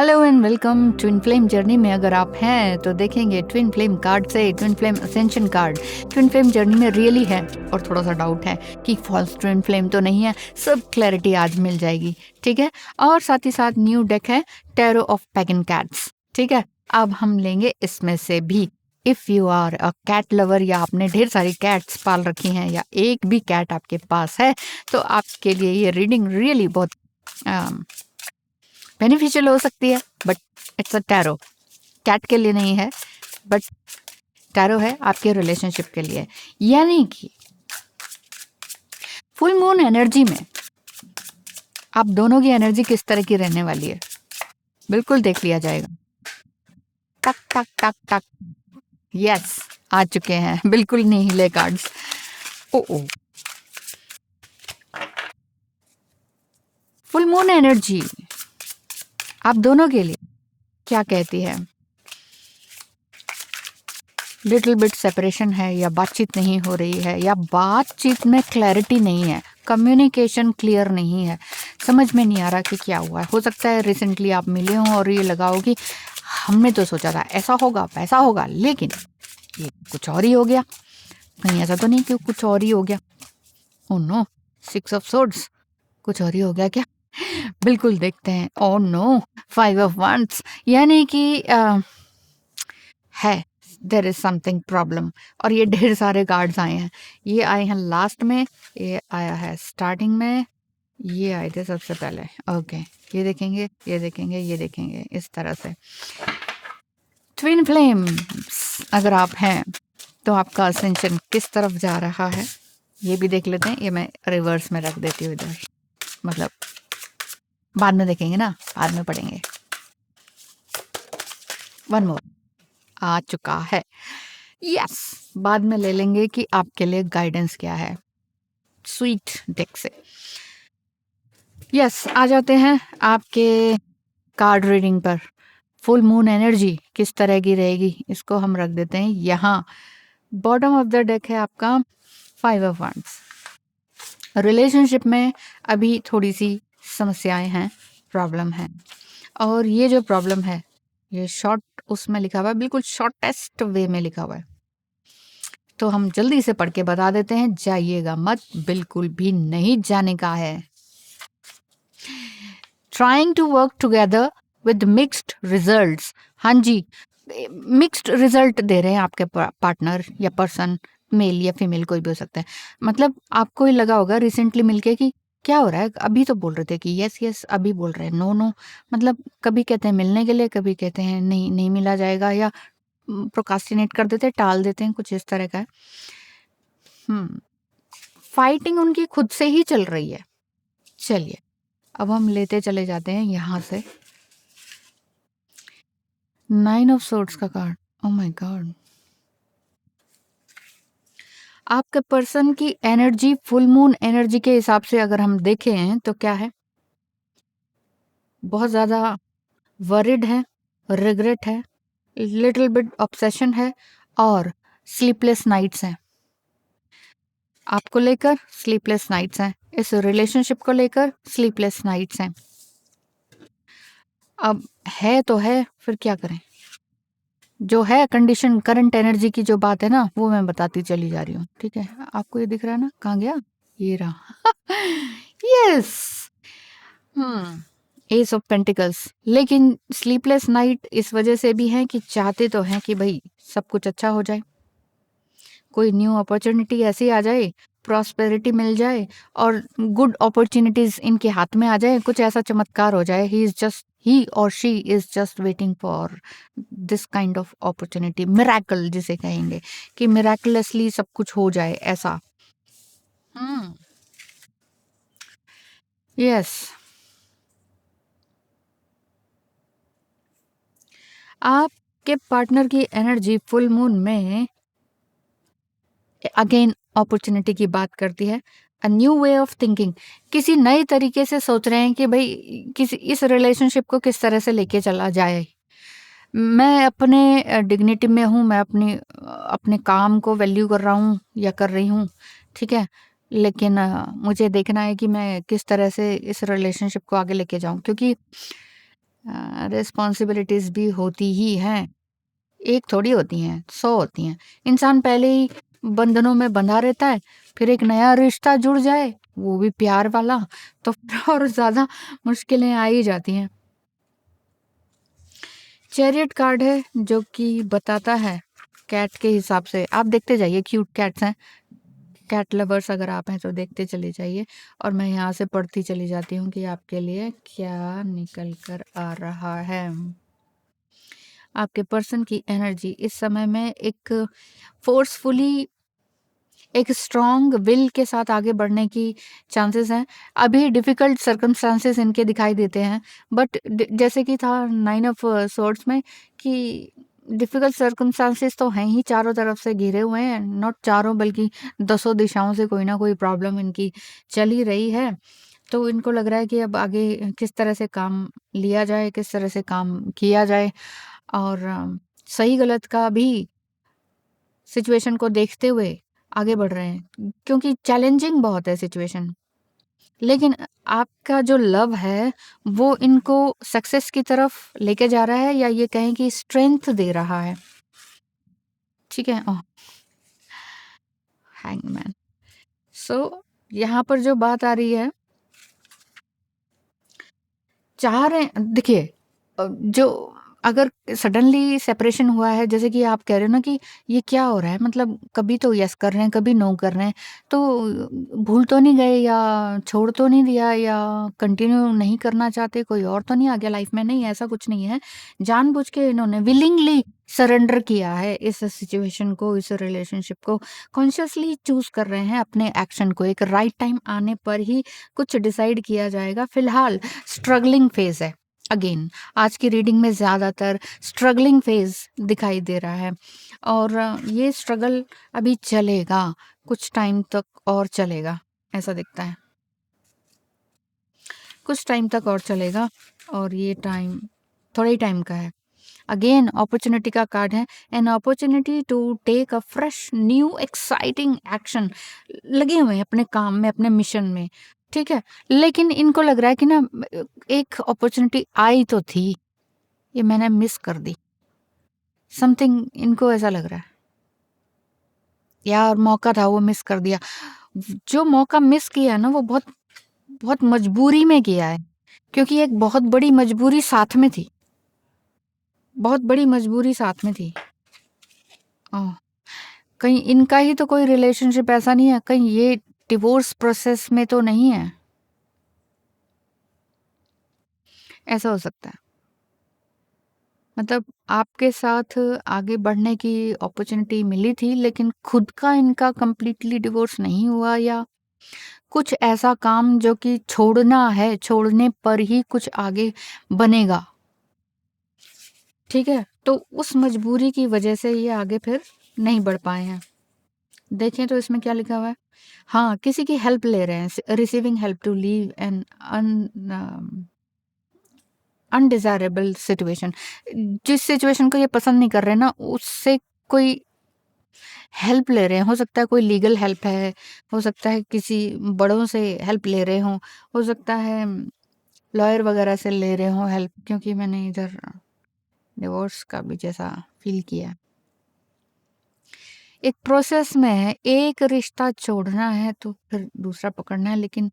Hello and welcome twin flame journey में अगर आप हैं तो देखेंगे ट्विन फ्लेम कार्ड से twin flame ascension card twin flame journey में रियली है और थोड़ा सा डाउट है कि फॉल्स ट्विन फ्लेम तो नहीं है। सब क्लैरिटी आज मिल जाएगी, ठीक है। और साथ ही साथ न्यू डेक है टैरो ऑफ पैगन कैट्स, ठीक है। अब हम लेंगे इसमें से भी। If you are a cat lover या आपने ढेर सारी कैट्स पाल रखी हैं या एक भी कैट आपके पास है तो आपके लिए ये रीडिंग रियली बहुत बेनिफिशियल हो सकती है। But it's a tarot, cat के लिए नहीं है, बट टैरो है आपके रिलेशनशिप के लिए। यानी कि फुल मून एनर्जी में आप दोनों की एनर्जी किस तरह की रहने वाली है बिल्कुल देख लिया जाएगा। टक टक टक टक, यस आ चुके हैं, बिल्कुल नहीं हिले कार्ड्स। ओ ओ, फुल मून एनर्जी आप दोनों के लिए क्या कहती है? लिटिल बिट सेपरेशन है या बातचीत नहीं हो रही है या बातचीत में क्लैरिटी नहीं है, कम्युनिकेशन क्लियर नहीं है, समझ में नहीं आ रहा कि क्या हुआ है। हो सकता है रिसेंटली आप मिले हो और ये लगा हो कि हमने तो सोचा था ऐसा होगा वैसा होगा, लेकिन ये कुछ और ही हो गया। कहीं ऐसा तो नहीं कि कुछ और ही हो गया? ओह नो, 6 ऑफ सोर्ड्स, कुछ और ही हो गया क्या? बिल्कुल देखते हैं। ओह नो, 5 ऑफ wands, यानी कि है देर इज समथिंग प्रॉब्लम। और ये ढेर सारे कार्ड्स आए हैं, ये आए हैं लास्ट में, ये आया है स्टार्टिंग में, ये आए थे सबसे पहले। ओके, ये देखेंगे ये देखेंगे ये देखेंगे इस तरह से। ट्विन फ्लेम्स अगर आप हैं तो आपका असेंशन किस तरफ जा रहा है ये भी देख लेते हैं। ये मैं रिवर्स में रख देती हूँ इधर, मतलब बाद में देखेंगे ना, बाद में पढ़ेंगे। वन मोर आ चुका है, यस बाद में ले लेंगे कि आपके लिए गाइडेंस क्या है स्वीट डेक से। यस आ जाते हैं आपके कार्ड रीडिंग पर। फुल मून एनर्जी किस तरह की रहेगी इसको हम रख देते हैं यहाँ। बॉटम ऑफ द डेक है आपका 5 ऑफ wands। रिलेशनशिप में अभी थोड़ी सी समस्याएं हैं, प्रॉब्लम है। और ये जो प्रॉब्लम है ये शॉर्ट उसमें लिखा हुआ है, बिल्कुल शॉर्टेस्ट वे में लिखा हुआ है, तो हम जल्दी से पढ़ के बता देते हैं। जाइएगा मत, बिल्कुल भी नहीं जाने का है। Trying to work together with mixed results. हाँ जी, मिक्स्ड रिजल्ट दे रहे हैं आपके पार्टनर या पर्सन, मेल या फीमेल कोई भी हो सकता है। मतलब आपको ही लगा होगा रिसेंटली मिलके कि क्या हो रहा है, अभी तो बोल रहे थे कि यस यस, अभी बोल रहे हैं नो नो। मतलब कभी कहते हैं मिलने के लिए, कभी कहते हैं नहीं नहीं मिला जाएगा, या प्रोकास्टिनेट कर देते हैं, टाल देते हैं, कुछ इस तरह का है। फाइटिंग उनकी खुद से ही चल रही है। चलिए अब हम लेते चले जाते हैं यहाँ से 9 ऑफ सोर्ड्स का कार्ड। ओह माय गॉड, आपके पर्सन की एनर्जी फुल मून एनर्जी के हिसाब से अगर हम देखें तो क्या है, बहुत ज़्यादा वरिड है, रिग्रेट है, लिटिल बिट ऑब्सेशन है और स्लीपलेस नाइट्स हैं। आपको लेकर स्लीपलेस नाइट्स हैं, इस रिलेशनशिप को लेकर स्लीपलेस नाइट्स हैं। अब है तो है, फिर क्या करें? जो है कंडीशन, करंट एनर्जी की जो बात है ना, वो मैं बताती चली जा रही हूँ, ठीक है। आपको ये दिख रहा है ना, कहाँ गया, ये रहा यस, एस ऑफ पेंटिकल्स। लेकिन स्लीपलेस नाइट इस वजह से भी है कि चाहते तो हैं कि भाई सब कुछ अच्छा हो जाए, कोई न्यू अपॉर्चुनिटी ऐसी आ जाए, प्रॉस्पेरिटी मिल जाए और गुड अपॉर्चुनिटीज इनके हाथ में आ जाए, कुछ ऐसा चमत्कार हो जाए। ही और she is just waiting for this kind of opportunity, miracle जिसे कहेंगे, कि मिराकुलसली सब कुछ हो जाए ऐसा। यस, आपके पार्टनर की एनर्जी फुल मून में अगेन अपॉर्चुनिटी की बात करती है। A new way of thinking, किसी नए तरीके से सोच रहे हैं कि भाई किसी इस रिलेशनशिप को किस तरह से लेके चला जाए। मैं अपने डिग्निटी में हूँ, मैं अपने काम को वैल्यू कर रहा हूँ या कर रही हूँ, ठीक है। लेकिन मुझे देखना है कि मैं किस तरह से इस रिलेशनशिप को आगे लेके जाऊँ, क्योंकि रिस्पॉन्सिबिलिटीज़ भी होती ही हैं। एक थोड़ी होती हैं, 100 होती हैं। इंसान पहले ही बंधनों में बंधा रहता है, फिर एक नया रिश्ता जुड़ जाए, वो भी प्यार वाला, तो फिर और ज़्यादा मुश्किलें आ ही जाती हैं। चैरियट कार्ड है जो कि बताता है कैट के हिसाब से, आप देखते जाइए, क्यूट कैट्स हैं। कैट लवर्स अगर आप हैं तो देखते चले जाइए, और मैं यहाँ से पढ़ती चली जाती हूँ कि आपके लिए क्या निकल कर आ रहा है। आपके पर्सन की एनर्जी इस समय में एक फोर्सफुली, एक स्ट्रॉन्ग विल के साथ आगे बढ़ने की चांसेस हैं। अभी डिफिकल्ट सर्कमस्टांसेस इनके दिखाई देते हैं, बट जैसे कि था 9 ऑफ सोर्ड्स में कि डिफिकल्ट सर्कमस्टांसेस तो हैं ही, चारों तरफ से घिरे हुए हैं, नॉट चारों बल्कि दसों दिशाओं से कोई ना कोई प्रॉब्लम इनकी चल ही रही है। तो इनको लग रहा है कि अब आगे किस तरह से काम लिया जाए, किस तरह से काम किया जाए, और सही गलत का भी सिचुएशन को देखते हुए आगे बढ़ रहे हैं, क्योंकि चैलेंजिंग बहुत है सिचुएशन। लेकिन आपका जो लव है वो इनको सक्सेस की तरफ लेके जा रहा है, या ये कहें कि स्ट्रेंथ दे रहा है। ठीक है। ओह, हैंगमैन। सो यहाँ पर जो बात आ रही है, चाह रहे हैं, देखिए, जो अगर सडनली सेपरेशन हुआ है, जैसे कि आप कह रहे हो ना कि ये क्या हो रहा है, मतलब कभी तो यस कर रहे हैं, कभी नो कर रहे हैं, तो भूल तो नहीं गए, या छोड़ तो नहीं दिया, या कंटिन्यू नहीं करना चाहते, कोई और तो नहीं आ गया लाइफ में? नहीं, ऐसा कुछ नहीं है। जानबूझ के इन्होंने विलिंगली सरेंडर किया है इस सिचुएशन को, इस रिलेशनशिप को। कॉन्शियसली चूज कर रहे हैं अपने एक्शन को, एक राइट टाइम आने पर ही कुछ डिसाइड किया जाएगा। फिलहाल स्ट्रगलिंग फेज है। अगेन, आज की रीडिंग में ज़्यादातर स्ट्रगलिंग फेज दिखाई दे रहा है, और ये स्ट्रगल अभी चलेगा, कुछ टाइम तक और चलेगा, ऐसा दिखता है। कुछ टाइम तक और चलेगा, और ये टाइम थोड़े ही टाइम का है। अगेन अपॉर्चुनिटी का कार्ड है, an opportunity to take a fresh new exciting action. लगे हुए हैं अपने काम में, अपने मिशन में, ठीक है। लेकिन इनको लग रहा है कि ना, एक अपॉर्चुनिटी आई तो थी, ये मैंने मिस कर दी, समथिंग इनको ऐसा लग रहा है, यार मौका था वो मिस कर दिया। जो मौका मिस किया है ना, वो बहुत बहुत मजबूरी में किया है, क्योंकि एक बहुत बड़ी मजबूरी साथ में थी, बहुत बड़ी मजबूरी साथ में थी। ओह, कहीं इनका ही तो कोई रिलेशनशिप ऐसा नहीं है, कहीं ये डिवोर्स प्रोसेस में तो नहीं है? ऐसा हो सकता है। मतलब आपके साथ आगे बढ़ने की अपॉर्चुनिटी मिली थी, लेकिन खुद का इनका कंप्लीटली डिवोर्स नहीं हुआ, या कुछ ऐसा काम जो कि छोड़ना है, छोड़ने पर ही कुछ आगे बनेगा, ठीक है। तो उस मजबूरी की वजह से ये आगे फिर नहीं बढ़ पाए हैं। देखें तो इसमें क्या लिखा हुआ है। हाँ, किसी की हेल्प ले रहे हैं, receiving help to leave an undesirable situation. जिस सिचुएशन को ये पसंद नहीं कर रहे ना, उससे कोई हेल्प ले रहे हैं। हो सकता है कोई लीगल हेल्प है, हो सकता है किसी बड़ों से हेल्प ले रहे हों, हो सकता है लॉयर वगैरह से ले रहे हों हेल्प, क्योंकि मैंने इधर डिवोर्स का भी जैसा फील किया। एक प्रोसेस में है, एक रिश्ता छोड़ना है तो फिर दूसरा पकड़ना है, लेकिन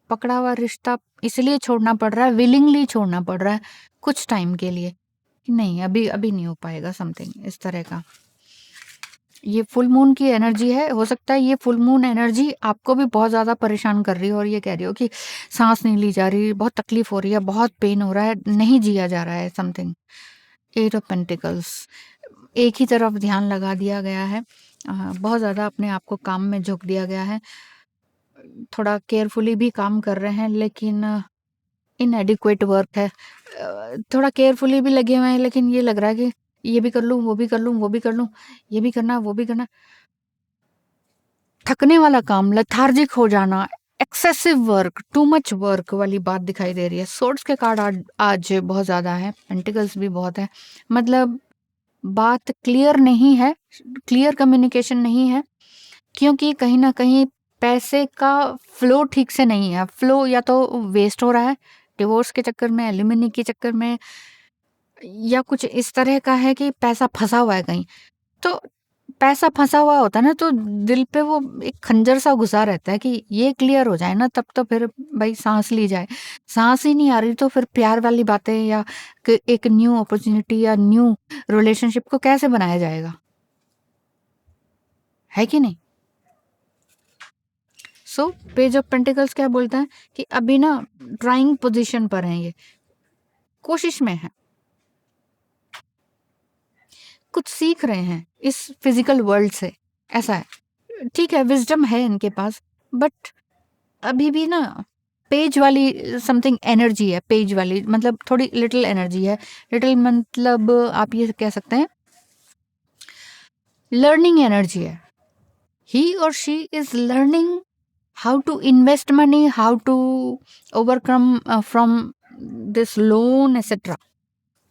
पकड़ा हुआ रिश्ता इसलिए छोड़ना पड़ रहा है, विलिंगली छोड़ना पड़ रहा है कुछ टाइम के लिए, कि नहीं अभी अभी नहीं हो पाएगा, समथिंग इस तरह का। ये फुल मून की एनर्जी है, हो सकता है ये फुल मून एनर्जी आपको भी बहुत ज़्यादा परेशान कर रही हो, और ये कह रही हो कि सांस नहीं ली जा रही, बहुत तकलीफ हो रही है, बहुत पेन हो रहा है, नहीं जिया जा रहा है, समथिंग। एट ऑफ पेंटिकल्स, एक ही तरफ ध्यान लगा दिया गया है, बहुत ज़्यादा अपने आप को काम में झोंक दिया गया है, थोड़ा केयरफुली भी काम कर रहे हैं, लेकिन इनएडिक्वेट वर्क है। थोड़ा केयरफुली भी लगे हुए हैं, लेकिन ये लग रहा है कि ये भी कर लूँ, वो भी कर लूँ, वो भी कर लूँ, ये भी करना, वो भी करना। थकने वाला काम, लेथार्जिक हो जाना, excessive work, too much work वाली बात दिखाई दे रही है। सोर्ड्स के कार्ड आज बहुत ज़्यादा है, पेंटिकल्स भी बहुत है। मतलब बात क्लियर नहीं है, क्लियर कम्युनिकेशन नहीं है, क्योंकि कहीं न कहीं पैसे का फ्लो ठीक से नहीं है। फ्लो या तो वेस्ट हो रहा है, डिवोर्स के चक्कर में, एलिमनी के चक्कर में, या कुछ इस तरह का है कि पैसा फंसा हुआ है कहीं। तो पैसा फंसा हुआ होता है ना, तो दिल पे वो एक खंजर सा घुसा रहता है कि ये क्लियर हो जाए ना, तब तो फिर भाई सांस ली जाए। सांस ही नहीं आ रही तो फिर प्यार वाली बातें या एक न्यू अपॉर्चुनिटी या न्यू रिलेशनशिप को कैसे बनाया जाएगा, है कि नहीं? सो पेज ऑफ पेंटिकल्स क्या बोलता है कि अभी ना ट्राइंग पोजीशन पर है, ये कोशिश में है, कुछ सीख रहे हैं इस फिजिकल वर्ल्ड से, ऐसा है। ठीक है, विजडम है इनके पास, बट अभी भी ना पेज वाली समथिंग एनर्जी है, पेज वाली मतलब थोड़ी लिटिल एनर्जी है। लिटिल मतलब आप ये कह सकते हैं लर्निंग एनर्जी है। ही और she is learning how to invest money, how to overcome from this loan etcetera.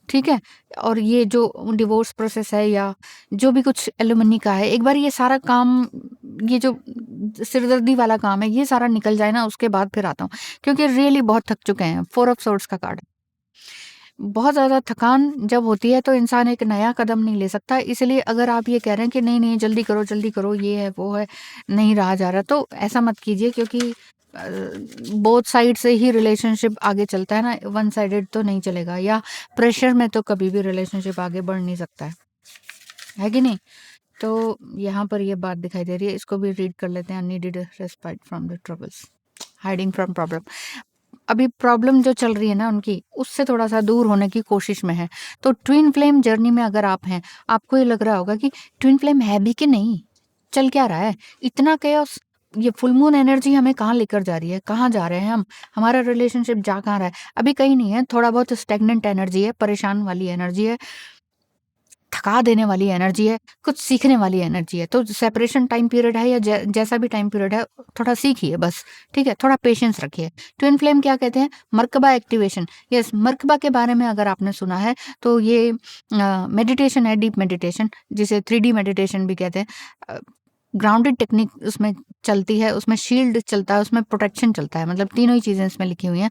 ठीक है, और ये जो डिवोर्स प्रोसेस है या जो भी कुछ एलुमनी का है, एक बार ये सारा काम, ये जो सिरदर्दी वाला काम है, ये सारा निकल जाए ना, उसके बाद फिर आता हूँ, क्योंकि रियली बहुत थक चुके हैं। 4 ऑफ सोर्ड्स का कार्ड, बहुत ज़्यादा थकान जब होती है तो इंसान एक नया कदम नहीं ले सकता। इसलिए अगर आप ये कह रहे हैं कि नहीं नहीं जल्दी करो, ये है वो है, नहीं रहा जा रहा, तो ऐसा मत कीजिए, क्योंकि बोथ साइड से ही रिलेशनशिप आगे चलता है ना, वन साइडेड तो नहीं चलेगा, या प्रेशर में तो कभी भी रिलेशनशिप आगे बढ़ नहीं सकता है कि नहीं? तो यहाँ पर ये बात दिखाई दे रही है, इसको भी रीड कर लेते हैं। Unneeded respite from the troubles, hiding from problem. अभी प्रॉब्लम जो चल रही है ना उनकी, उससे थोड़ा सा दूर होने की कोशिश में है। तो ट्विन फ्लेम जर्नी में अगर आप हैं, आपको ये लग रहा होगा कि ट्विन फ्लेम है भी कि नहीं, चल क्या रहा है, इतना chaos, ये फुल मून एनर्जी हमें कहाँ लेकर जा रही है, कहाँ जा रहे हैं हम, हमारा रिलेशनशिप जा कहाँ रहा है? अभी कहीं नहीं है, थोड़ा बहुत स्टेगनेंट एनर्जी है, परेशान वाली एनर्जी है, थका देने वाली एनर्जी है, कुछ सीखने वाली एनर्जी है। तो सेपरेशन टाइम पीरियड है या जैसा भी टाइम पीरियड है, थोड़ा सीखिए बस, ठीक है, थोड़ा पेशेंस रखिए। ट्विन फ्लेम क्या कहते हैं? मर्कबा एक्टिवेशन। यस, मर्कबा के बारे में अगर आपने सुना है तो ये मेडिटेशन है, डीप मेडिटेशन, जिसे 3D मेडिटेशन भी कहते हैं। ग्राउंडेड टेक्निक उसमें चलती है, उसमें शील्ड चलता है, उसमें प्रोटेक्शन चलता है, मतलब तीनों ही चीज़ें इसमें लिखी हुई हैं।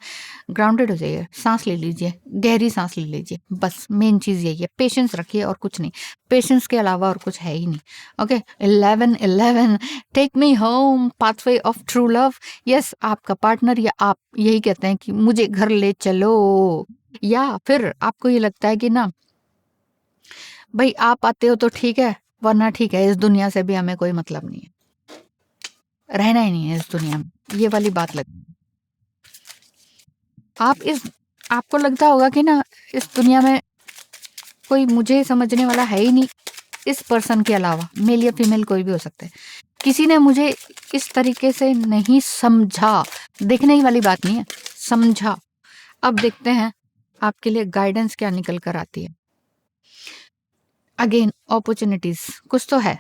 ग्राउंडेड हो जाइए, सांस ले लीजिए, गहरी सांस ले लीजिए, बस मेन चीज़ यही है। पेशेंस रखिए और कुछ नहीं, पेशेंस के अलावा और कुछ है ही नहीं। Okay, 11 take me home, pathway of true love. Yes, आपका पार्टनर या आप यही कहते हैं कि मुझे घर ले चलो, या फिर आपको ये लगता है कि ना भाई आप आते हो तो ठीक है, वरना ठीक है, इस दुनिया से भी हमें कोई मतलब नहीं है, रहना ही नहीं है इस दुनिया में, ये वाली बात लगी। आप इस आपको लगता होगा कि ना इस दुनिया में कोई मुझे समझने वाला है ही नहीं, इस पर्सन के अलावा, मेल या फीमेल कोई भी हो सकता है, किसी ने मुझे इस तरीके से नहीं समझा। देखने ही वाली बात नहीं है, समझा। अब देखते हैं आपके लिए गाइडेंस क्या निकल कर आती है। अगेन अपॉर्चुनिटीज कुछ तो है।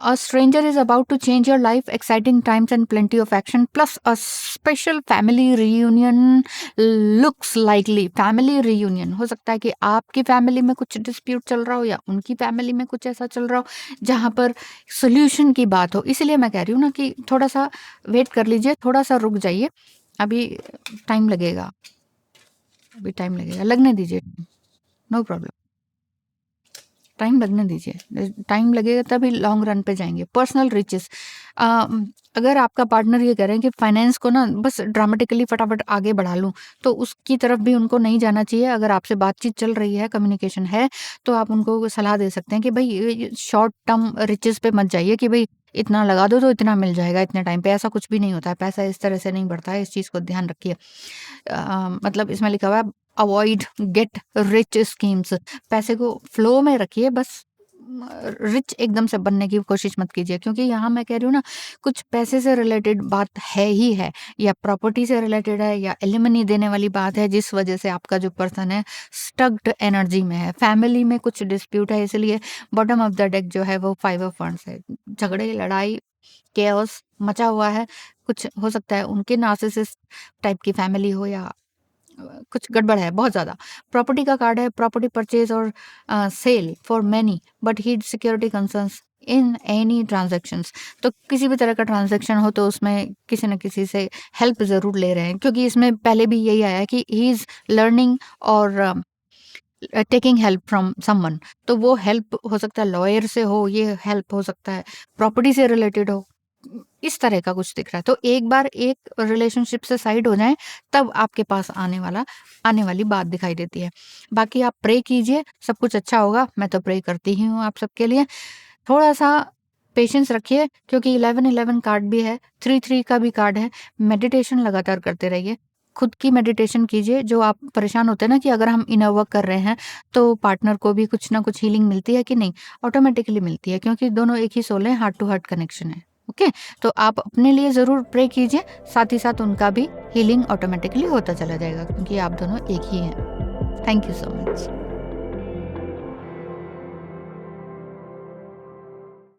A stranger is about to change your life, exciting times and plenty of action, plus a special family reunion looks likely. Family reunion हो सकता है कि आपकी फैमिली में कुछ डिस्प्यूट चल रहा हो या उनकी फैमिली में कुछ ऐसा चल रहा हो जहाँ पर सोल्यूशन की बात हो। इसलिए मैं कह रही हूँ ना कि थोड़ा सा वेट कर लीजिए, थोड़ा सा रुक जाइए, अभी टाइम लगेगा, अभी टाइम लगेगा, लगने दीजिए, नो प्रॉब्लम, टाइम लगने दीजिए, टाइम लगेगा तभी लॉन्ग रन पे जाएंगे। पर्सनल रिचेस, अगर आपका पार्टनर ये कह रहे हैं कि फाइनेंस को ना बस ड्रामेटिकली फटाफट आगे बढ़ा लूँ, तो उसकी तरफ भी उनको नहीं जाना चाहिए। अगर आपसे बातचीत चल रही है, कम्युनिकेशन है, तो आप उनको सलाह दे सकते हैं कि भाई शॉर्ट टर्म रिचेस पे मत जाइए कि भाई इतना लगा दो तो इतना मिल जाएगा इतने टाइम पे, ऐसा कुछ भी नहीं होता है, पैसा इस तरह से नहीं बढ़ता है, इस चीज़ को ध्यान रखिए। मतलब इसमें लिखा हुआ है अवॉइड गेट रिच स्कीम्स, पैसे को फ्लो में रखिए, बस रिच एकदम से बनने की कोशिश मत कीजिए, क्योंकि यहाँ मैं कह रही हूँ ना कुछ पैसे से रिलेटेड बात है ही है, या प्रॉपर्टी से रिलेटेड है, या एलिमनी देने वाली बात है, जिस वजह से आपका जो पर्सन है स्टक्ड एनर्जी में है। फैमिली में कुछ डिस्प्यूट है, इसलिए बॉटम ऑफ द डेक जो है वो 5 ऑफ वंड्स है। झगड़े, लड़ाई, केओस मचा हुआ है, कुछ हो सकता है उनके नार्सिसिस्ट टाइप की फैमिली हो, या कुछ गड़बड़ है बहुत ज़्यादा। प्रॉपर्टी का कार्ड है, प्रॉपर्टी परचेज और sale for many but heed security concerns in any transactions. तो किसी भी तरह का ट्रांजैक्शन हो तो उसमें किसी न किसी से हेल्प ज़रूर ले रहे हैं, क्योंकि इसमें पहले भी यही आया है कि ही इज़ लर्निंग और टेकिंग हेल्प फ्रॉम समवन। तो वो हेल्प हो सकता है लॉयर से हो, ये हेल्प हो सकता है प्रॉपर्टी से रिलेटेड हो, इस तरह का कुछ दिख रहा है। तो एक बार एक रिलेशनशिप से साइड हो जाएं, तब आपके पास आने वाली बात दिखाई देती है। बाकी आप प्रे कीजिए, सब कुछ अच्छा होगा। मैं तो प्रे करती ही हूँ आप सबके लिए। थोड़ा सा पेशेंस रखिए, क्योंकि 11-11 कार्ड भी है, 3-3 का भी कार्ड है। मेडिटेशन लगातार करते रहिए, खुद की मेडिटेशन कीजिए। जो आप परेशान होते हैं ना कि अगर हम इनर वर्क कर रहे हैं तो पार्टनर को भी कुछ ना कुछ हीलिंग मिलती है कि नहीं, ऑटोमेटिकली मिलती है, क्योंकि दोनों एक ही सोल है, हार्ट टू हार्ट कनेक्शन है। ओके, तो आप अपने लिए ज़रूर प्रे कीजिए, साथ ही साथ उनका भी हीलिंग ऑटोमेटिकली होता चला जाएगा, क्योंकि आप दोनों एक ही हैं। Thank you so much.